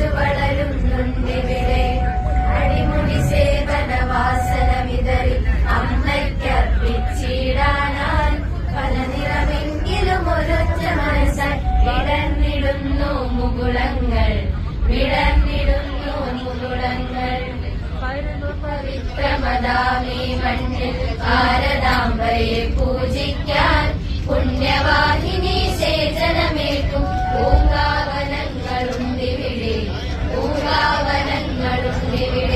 തഴച്ചു വളരുന്നുണ്ടിവിടെ. അടിമുടി സേവന വാസന വിതറി അമ്മയ്ക്കർപ്പിച്ചിടാനായി പല നിറമെങ്കിലും ഒരൊറ്റ മനസ്സായി വിടർന്നിടുന്നു മുകുളങ്ങൾ, വിടർന്നിടുന്നു മുകുളങ്ങൾ. പവിത്രമതാമീ മണ്ണിൽ ഭാരതാംബയെ പൂജിക്കാൻ പുണ്യവാഹിനി സേചനമേൽക്കും പൂങ്കാവനങ്ങളുണ്ടിവിടെ, പൂങ്കാവനങ്ങളുണ്ടിവിടെ.